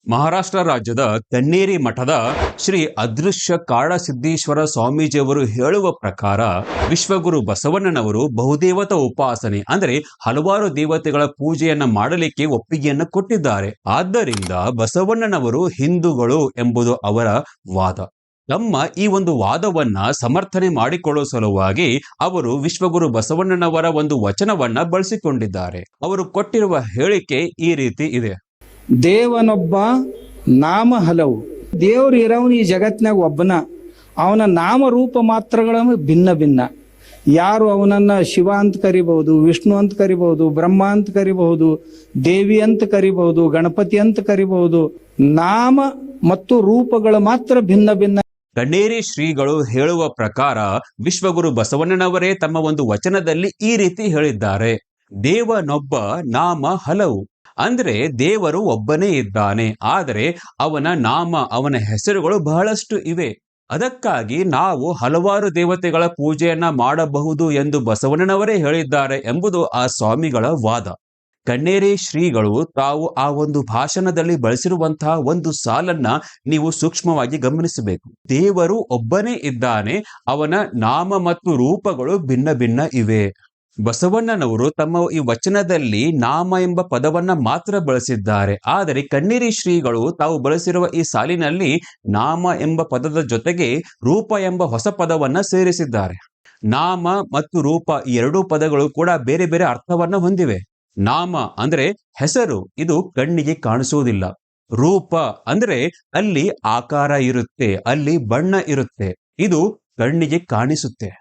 ಮಹಾರಾಷ್ಟ್ರ ರಾಜ್ಯದ ಕನ್ನೇರಿ ಮಠದ ಶ್ರೀ ಅದೃಶ್ಯ ಕಾಡಸಿದ್ದೇಶ್ವರ ಸ್ವಾಮೀಜಿಯವರು ಹೇಳುವ ಪ್ರಕಾರ ವಿಶ್ವಗುರು ಬಸವಣ್ಣನವರು ಬಹುದೇವತ ಉಪಾಸನೆ ಅಂದರೆ ಹಲವಾರು ದೇವತೆಗಳ ಪೂಜೆಯನ್ನ ಮಾಡಲಿಕ್ಕೆ ಒಪ್ಪಿಗೆಯನ್ನು ಕೊಟ್ಟಿದ್ದಾರೆ. ಆದ್ದರಿಂದ ಬಸವಣ್ಣನವರು ಹಿಂದೂಗಳು ಎಂಬುದು ಅವರ ವಾದ. ತಮ್ಮ ಈ ಒಂದು ವಾದವನ್ನ ಸಮರ್ಥನೆ ಮಾಡಿಕೊಳ್ಳುವ ಸಲುವಾಗಿ ಅವರು ವಿಶ್ವಗುರು ಬಸವಣ್ಣನವರ ಒಂದು ವಚನವನ್ನ ಬಳಸಿಕೊಂಡಿದ್ದಾರೆ. ಅವರು ಕೊಟ್ಟಿರುವ ಹೇಳಿಕೆ ಈ ರೀತಿ ಇದೆ. ದೇವನೊಬ್ಬ ನಾಮ ಹಲವು. ದೇವ್ರು ಇರೋನು ಈ ಜಗತ್ತಿನಾಗ ಒಬ್ಬನ. ಅವನ ನಾಮ ರೂಪ ಮಾತ್ರಗಳನ್ನು ಭಿನ್ನ ಭಿನ್ನ. ಯಾರು ಅವನನ್ನ ಶಿವ ಅಂತ ಕರಿಬಹುದು, ವಿಷ್ಣು ಅಂತ ಕರಿಬಹುದು, ಬ್ರಹ್ಮ ಅಂತ ಕರಿಬಹುದು, ದೇವಿ ಅಂತ ಕರಿಬಹುದು, ಗಣಪತಿ ಅಂತ ಕರಿಬಹುದು. ನಾಮ ಮತ್ತು ರೂಪಗಳು ಮಾತ್ರ ಭಿನ್ನ ಭಿನ್ನ. ಕನ್ನೇರಿ ಶ್ರೀಗಳು ಹೇಳುವ ಪ್ರಕಾರ ವಿಶ್ವಗುರು ಬಸವಣ್ಣನವರೇ ತಮ್ಮ ಒಂದು ವಚನದಲ್ಲಿ ಈ ರೀತಿ ಹೇಳಿದ್ದಾರೆ. ದೇವನೊಬ್ಬ ನಾಮ ಹಲವು. ಅಂದ್ರೆ ದೇವರು ಒಬ್ಬನೇ ಇದ್ದಾನೆ, ಆದರೆ ಅವನ ನಾಮ, ಅವನ ಹೆಸರುಗಳು ಬಹಳಷ್ಟು ಇವೆ. ಅದಕ್ಕಾಗಿ ನಾವು ಹಲವಾರು ದೇವತೆಗಳ ಪೂಜೆಯನ್ನ ಮಾಡಬಹುದು ಎಂದು ಬಸವಣ್ಣನವರೇ ಹೇಳಿದ್ದಾರೆ ಎಂಬುದು ಆ ಸ್ವಾಮಿಗಳ ವಾದ. ಕನ್ನೇರಿ ಶ್ರೀಗಳು ತಾವು ಆ ಒಂದು ಭಾಷಣದಲ್ಲಿ ಬಳಸಿರುವಂತಹ ಒಂದು ಸಾಲನ್ನ ನೀವು ಸೂಕ್ಷ್ಮವಾಗಿ ಗಮನಿಸಬೇಕು. ದೇವರು ಒಬ್ಬನೇ ಇದ್ದಾನೆ, ಅವನ ನಾಮ ಮತ್ತು ರೂಪಗಳು ಭಿನ್ನ ಭಿನ್ನ ಇವೆ. ಬಸವಣ್ಣನವರು ತಮ್ಮ ಈ ವಚನದಲ್ಲಿ ನಾಮ ಎಂಬ ಪದವನ್ನ ಮಾತ್ರ ಬಳಸಿದ್ದಾರೆ. ಆದರೆ ಕನ್ನೇರಿ ಶ್ರೀಗಳು ತಾವು ಬಳಸಿರುವ ಈ ಸಾಲಿನಲ್ಲಿ ನಾಮ ಎಂಬ ಪದದ ಜೊತೆಗೆ ರೂಪ ಎಂಬ ಹೊಸ ಪದವನ್ನ ಸೇರಿಸಿದ್ದಾರೆ. ನಾಮ ಮತ್ತು ರೂಪ ಈ ಎರಡೂ ಪದಗಳು ಕೂಡ ಬೇರೆ ಬೇರೆ ಅರ್ಥವನ್ನ ಹೊಂದಿವೆ. ನಾಮ ಅಂದ್ರೆ ಹೆಸರು, ಇದು ಕಣ್ಣಿಗೆ ಕಾಣಿಸುವುದಿಲ್ಲ. ರೂಪ ಅಂದ್ರೆ ಅಲ್ಲಿ ಆಕಾರ ಇರುತ್ತೆ, ಅಲ್ಲಿ ಬಣ್ಣ ಇರುತ್ತೆ, ಇದು ಕಣ್ಣಿಗೆ ಕಾಣಿಸುತ್ತೆ.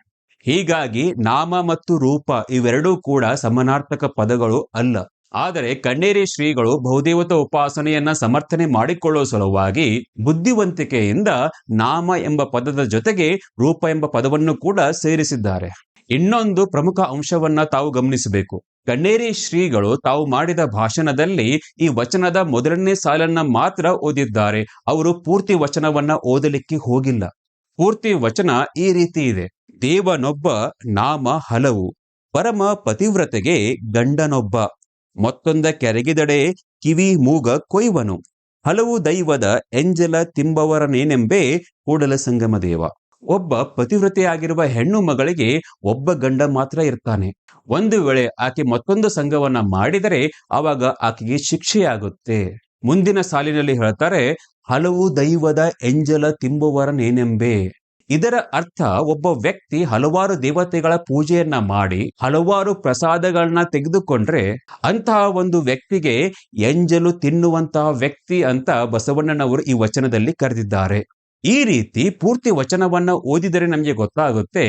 ಹೀಗಾಗಿ ನಾಮ ಮತ್ತು ರೂಪ ಇವೆರಡೂ ಕೂಡ ಸಮಾನಾರ್ಥಕ ಪದಗಳು ಅಲ್ಲ. ಆದರೆ ಕನ್ನೇರಿ ಶ್ರೀಗಳು ಬಹುದೇವತ ಉಪಾಸನೆಯನ್ನ ಸಮರ್ಥನೆ ಮಾಡಿಕೊಳ್ಳುವ ಸಲುವಾಗಿ ಬುದ್ಧಿವಂತಿಕೆಯಿಂದ ನಾಮ ಎಂಬ ಪದದ ಜೊತೆಗೆ ರೂಪ ಎಂಬ ಪದವನ್ನು ಕೂಡ ಸೇರಿಸಿದ್ದಾರೆ. ಇನ್ನೊಂದು ಪ್ರಮುಖ ಅಂಶವನ್ನ ತಾವು ಗಮನಿಸಬೇಕು. ಕನ್ನೇರಿ ಶ್ರೀಗಳು ತಾವು ಮಾಡಿದ ಭಾಷಣದಲ್ಲಿ ಈ ವಚನದ ಮೊದಲನೇ ಸಾಲನ್ನ ಮಾತ್ರ ಓದಿದ್ದಾರೆ. ಅವರು ಪೂರ್ತಿ ವಚನವನ್ನ ಓದಲಿಕ್ಕೆ ಹೋಗಿಲ್ಲ. ಪೂರ್ತಿ ವಚನ ಈ ರೀತಿ ಇದೆ. ದೇವನೊಬ್ಬ ನಾಮ ಹಲವು, ಪರಮ ಪತಿವ್ರತೆಗೆ ಗಂಡನೊಬ್ಬ, ಮತ್ತೊಂದ ಕೆರಗಿದಡೆ ಕಿವಿ ಮೂಗ ಕೊಯ್ವನು, ಹಲವು ದೈವದ ಎಂಜಲ ತಿಂಬವರನೇನೆಂಬೆ ಕೂಡಲ ಸಂಗಮ ದೇವ. ಒಬ್ಬ ಪತಿವ್ರತೆಯಾಗಿರುವ ಹೆಣ್ಣು ಮಗಳಿಗೆ ಒಬ್ಬ ಗಂಡ ಮಾತ್ರ ಇರ್ತಾನೆ. ಒಂದು ವೇಳೆ ಆಕೆ ಮತ್ತೊಂದು ಸಂಘವನ್ನ ಮಾಡಿದರೆ ಆವಾಗ ಆಕೆಗೆ ಶಿಕ್ಷೆಯಾಗುತ್ತೆ. ಮುಂದಿನ ಸಾಲಿನಲ್ಲಿ ಹೇಳ್ತಾರೆ, ಹಲವು ದೈವದ ಎಂಜಲ ತಿಂಬುವರನೇನೆಂಬೆ. ಇದರ ಅರ್ಥ ಒಬ್ಬ ವ್ಯಕ್ತಿ ಹಲವಾರು ದೇವತೆಗಳ ಪೂಜೆಯನ್ನ ಮಾಡಿ ಹಲವಾರು ಪ್ರಸಾದಗಳನ್ನ ತೆಗೆದುಕೊಂಡ್ರೆ ಅಂತಹ ಒಂದು ವ್ಯಕ್ತಿಗೆ ಎಂಜಲು ತಿನ್ನುವಂತಹ ವ್ಯಕ್ತಿ ಅಂತ ಬಸವಣ್ಣನವರು ಈ ವಚನದಲ್ಲಿ ಕರೆದಿದ್ದಾರೆ. ಈ ರೀತಿ ಪೂರ್ತಿ ವಚನವನ್ನ ಓದಿದರೆ ನಮಗೆ ಗೊತ್ತಾಗುತ್ತೆ,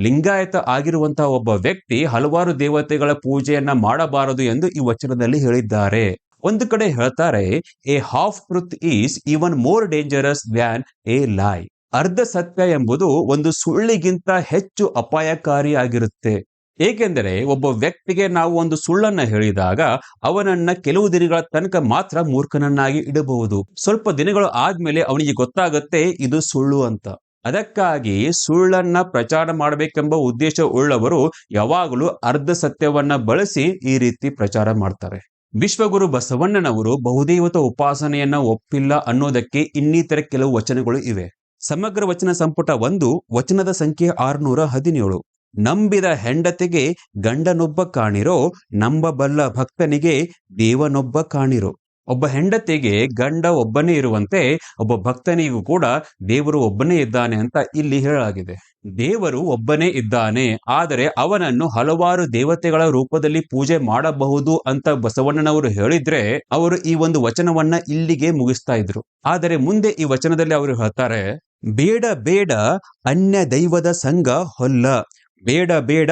ಲಿಂಗಾಯತ ಆಗಿರುವಂತಹ ಒಬ್ಬ ವ್ಯಕ್ತಿ ಹಲವಾರು ದೇವತೆಗಳ ಪೂಜೆಯನ್ನ ಮಾಡಬಾರದು ಎಂದು ಈ ವಚನದಲ್ಲಿ ಹೇಳಿದ್ದಾರೆ. ಒಂದು ಕಡೆ ಹೇಳ್ತಾರೆ, A half truth is even more dangerous than A ಲೈ. ಅರ್ಧ ಸತ್ಯ ಎಂಬುದು ಒಂದು ಸುಳ್ಳಿಗಿಂತ ಹೆಚ್ಚು ಅಪಾಯಕಾರಿಯಾಗಿರುತ್ತೆ. ಏಕೆಂದರೆ ಒಬ್ಬ ವ್ಯಕ್ತಿಗೆ ನಾವು ಒಂದು ಸುಳ್ಳನ್ನ ಹೇಳಿದಾಗ ಅವನನ್ನ ಕೆಲವು ದಿನಗಳ ತನಕ ಮಾತ್ರ ಮೂರ್ಖನನ್ನಾಗಿ ಇಡಬಹುದು. ಸ್ವಲ್ಪ ದಿನಗಳು ಆದ್ಮೇಲೆ ಅವನಿಗೆ ಗೊತ್ತಾಗುತ್ತೆ ಇದು ಸುಳ್ಳು ಅಂತ. ಅದಕ್ಕಾಗಿ ಸುಳ್ಳನ್ನ ಪ್ರಚಾರ ಮಾಡಬೇಕೆಂಬ ಉದ್ದೇಶ ಉಳ್ಳವರು ಯಾವಾಗಲೂ ಅರ್ಧ ಸತ್ಯವನ್ನ ಬಳಸಿ ಈ ರೀತಿ ಪ್ರಚಾರ ಮಾಡ್ತಾರೆ. ವಿಶ್ವಗುರು ಬಸವಣ್ಣನವರು ಬಹುದೇವತ ಉಪಾಸನೆಯನ್ನ ಒಪ್ಪಿಲ್ಲ ಅನ್ನೋದಕ್ಕೆ ಇನ್ನಿತರ ಕೆಲವು ವಚನಗಳು ಇವೆ. ಸಮಗ್ರ ವಚನ ಸಂಪುಟ 1 ವಚನದ ಸಂಖ್ಯೆ 617. ನಂಬಿದ ಹೆಂಡತಿಗೆ ಗಂಡನೊಬ್ಬ ಕಾಣಿರೋ, ನಂಬಬಲ್ಲ ಭಕ್ತನಿಗೆ ದೇವನೊಬ್ಬ ಕಾಣಿರೋ. ಒಬ್ಬ ಹೆಂಡತಿಗೆ ಗಂಡ ಒಬ್ಬನೇ ಇರುವಂತೆ ಒಬ್ಬ ಭಕ್ತನಿಗೂ ಕೂಡ ದೇವರು ಒಬ್ಬನೇ ಇದ್ದಾನೆ ಅಂತ ಇಲ್ಲಿ ಹೇಳಲಾಗಿದೆ. ದೇವರು ಒಬ್ಬನೇ ಇದ್ದಾನೆ, ಆದರೆ ಅವನನ್ನು ಹಲವಾರು ದೇವತೆಗಳ ರೂಪದಲ್ಲಿ ಪೂಜೆ ಮಾಡಬಹುದು ಅಂತ ಬಸವಣ್ಣನವರು ಹೇಳಿದ್ರೆ ಅವರು ಈ ಒಂದು ವಚನವನ್ನ ಇಲ್ಲಿಗೆ ಮುಗಿಸ್ತಾ ಇದ್ರು. ಆದರೆ ಮುಂದೆ ಈ ವಚನದಲ್ಲಿ ಅವರು ಹೇಳ್ತಾರೆ, ಬೇಡ ಬೇಡ ಅನ್ಯ ದೈವದ ಸಂಘ ಹೊಲ್ಲ, ಬೇಡ ಬೇಡ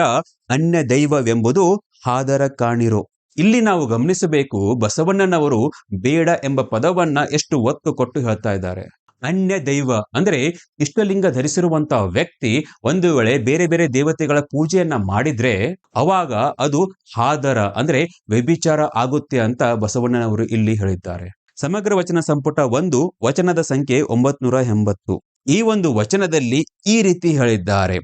ಅನ್ಯ ದೈವವೆಂಬುದು ಹಾದರ ಕಾಣಿರೋ. ಇಲ್ಲಿ ನಾವು ಗಮನಿಸಬೇಕು, ಬಸವಣ್ಣನವರು ಬೇಡ ಎಂಬ ಪದವನ್ನ ಎಷ್ಟು ಒತ್ತು ಕೊಟ್ಟು ಹೇಳ್ತಾ ಇದ್ದಾರೆ. ಅನ್ಯ ದೈವ ಅಂದ್ರೆ ಇಷ್ಟಲಿಂಗ ಧರಿಸಿರುವಂತಹ ವ್ಯಕ್ತಿ ಒಂದು ವೇಳೆ ಬೇರೆ ಬೇರೆ ದೇವತೆಗಳ ಪೂಜೆಯನ್ನ ಮಾಡಿದ್ರೆ ಅವಾಗ ಅದು ಹಾದರ ಅಂದ್ರೆ ವ್ಯಭಿಚಾರ ಆಗುತ್ತೆ ಅಂತ ಬಸವಣ್ಣನವರು ಇಲ್ಲಿ ಹೇಳಿದ್ದಾರೆ. ಸಮಗ್ರ ವಚನ ಸಂಪುಟ 1 ವಚನದ ಸಂಖ್ಯೆ 980. ಈ ಒಂದು ವಚನದಲ್ಲಿ ಈ ರೀತಿ ಹೇಳಿದ್ದಾರೆ,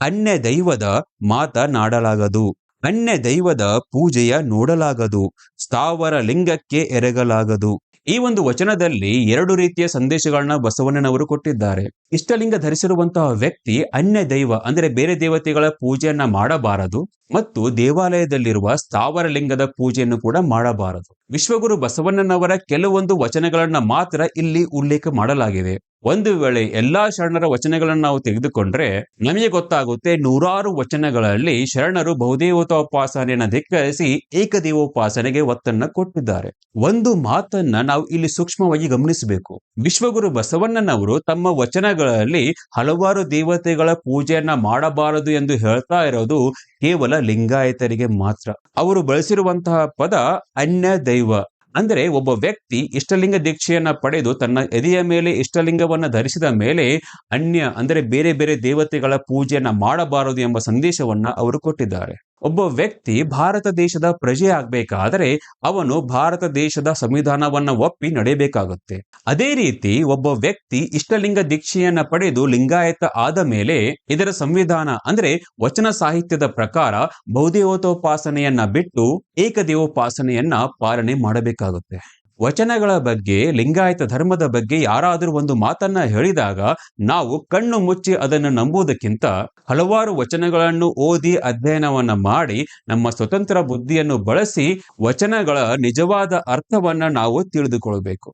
ಅನ್ಯ ದೈವದ ಮಾತನಾಡಲಾಗದು, ಅನ್ಯ ದೈವದ ಪೂಜೆಯ ನೋಡಲಾಗದು, ಸ್ಥಾವರ ಲಿಂಗಕ್ಕೆ ಎರಗಲಾಗದು. ಈ ಒಂದು ವಚನದಲ್ಲಿ 2 ರೀತಿಯ ಸಂದೇಶಗಳನ್ನ ಬಸವಣ್ಣನವರು ಕೊಟ್ಟಿದ್ದಾರೆ. ಇಷ್ಟಲಿಂಗ ಧರಿಸಿರುವಂತಹ ವ್ಯಕ್ತಿ ಅನ್ಯ ದೈವ ಅಂದ್ರೆ ಬೇರೆ ದೇವತೆಗಳ ಪೂಜೆಯನ್ನ ಮಾಡಬಾರದು ಮತ್ತು ದೇವಾಲಯದಲ್ಲಿರುವ ಸ್ಥಾವರ ಲಿಂಗದ ಪೂಜೆಯನ್ನು ಕೂಡ ಮಾಡಬಾರದು. ವಿಶ್ವಗುರು ಬಸವಣ್ಣನವರ ಕೆಲವೊಂದು ವಚನಗಳನ್ನ ಮಾತ್ರ ಇಲ್ಲಿ ಉಲ್ಲೇಖ ಮಾಡಲಾಗಿದೆ. ಒಂದು ವೇಳೆ ಎಲ್ಲಾ ಶರಣರ ವಚನಗಳನ್ನು ನಾವು ತೆಗೆದುಕೊಂಡ್ರೆ ನಮಗೆ ಗೊತ್ತಾಗುತ್ತೆ, ನೂರಾರು ವಚನಗಳಲ್ಲಿ ಶರಣರು ಬಹುದೇವತೋಪಾಸನೆಯನ್ನ ಧಿಕ್ಕರಿಸಿ ಏಕದೇವೋಪಾಸನೆಗೆ ಒತ್ತನ್ನ ಕೊಟ್ಟಿದ್ದಾರೆ. ಒಂದು ಮಾತನ್ನ ನಾವು ಇಲ್ಲಿ ಸೂಕ್ಷ್ಮವಾಗಿ ಗಮನಿಸಬೇಕು. ವಿಶ್ವಗುರು ಬಸವಣ್ಣನವರು ತಮ್ಮ ವಚನಗಳಲ್ಲಿ ಹಲವಾರು ದೇವತೆಗಳ ಪೂಜೆಯನ್ನ ಮಾಡಬಾರದು ಎಂದು ಹೇಳ್ತಾ ಇರೋದು ಕೇವಲ ಲಿಂಗಾಯತರಿಗೆ ಮಾತ್ರ. ಅವರು ಬಳಸಿರುವಂತಹ ಪದ ಅನ್ಯ ದೈವ. ಅಂದ್ರೆ ಒಬ್ಬ ವ್ಯಕ್ತಿ ಇಷ್ಟಲಿಂಗ ದೀಕ್ಷೆಯನ್ನ ಪಡೆದು ತನ್ನ ಎದೆಯ ಮೇಲೆ ಇಷ್ಟಲಿಂಗವನ್ನ ಧರಿಸಿದ ಮೇಲೆ ಅನ್ಯ ಅಂದ್ರೆ ಬೇರೆ ಬೇರೆ ದೇವತೆಗಳ ಪೂಜೆಯನ್ನ ಮಾಡಬಾರದು ಎಂಬ ಸಂದೇಶವನ್ನ ಅವರು ಕೊಟ್ಟಿದ್ದಾರೆ. ಒಬ್ಬ ವ್ಯಕ್ತಿ ಭಾರತ ದೇಶದ ಪ್ರಜೆ ಆಗ್ಬೇಕಾದರೆ ಅವನು ಭಾರತ ದೇಶದ ಸಂವಿಧಾನವನ್ನ ಒಪ್ಪಿ ನಡೆಯಬೇಕಾಗುತ್ತೆ. ಅದೇ ರೀತಿ ಒಬ್ಬ ವ್ಯಕ್ತಿ ಇಷ್ಟಲಿಂಗ ದೀಕ್ಷೆಯನ್ನ ಪಡೆದು ಲಿಂಗಾಯತ ಆದ ಮೇಲೆ ಇದರ ಸಂವಿಧಾನ ಅಂದ್ರೆ ವಚನ ಸಾಹಿತ್ಯದ ಪ್ರಕಾರ ಬಹುದೇವತೋಪಾಸನೆಯನ್ನ ಬಿಟ್ಟು ಏಕದೇವೋಪಾಸನೆಯನ್ನ ಪಾಲನೆ ಮಾಡಬೇಕಾಗುತ್ತೆ. ವಚನಗಳ ಬಗ್ಗೆ, ಲಿಂಗಾಯತ ಧರ್ಮದ ಬಗ್ಗೆ ಯಾರಾದರೂ ಒಂದು ಮಾತನ್ನ ಹೇಳಿದಾಗ ನಾವು ಕಣ್ಣು ಮುಚ್ಚಿ ಅದನ್ನು ನಂಬುವುದಕ್ಕಿಂತ ಹಲವಾರು ವಚನಗಳನ್ನು ಓದಿ ಅಧ್ಯಯನವನ್ನ ಮಾಡಿ ನಮ್ಮ ಸ್ವತಂತ್ರ ಬುದ್ಧಿಯನ್ನು ಬಳಸಿ ವಚನಗಳ ನಿಜವಾದ ಅರ್ಥವನ್ನ ನಾವು ತಿಳಿದುಕೊಳ್ಳಬೇಕು.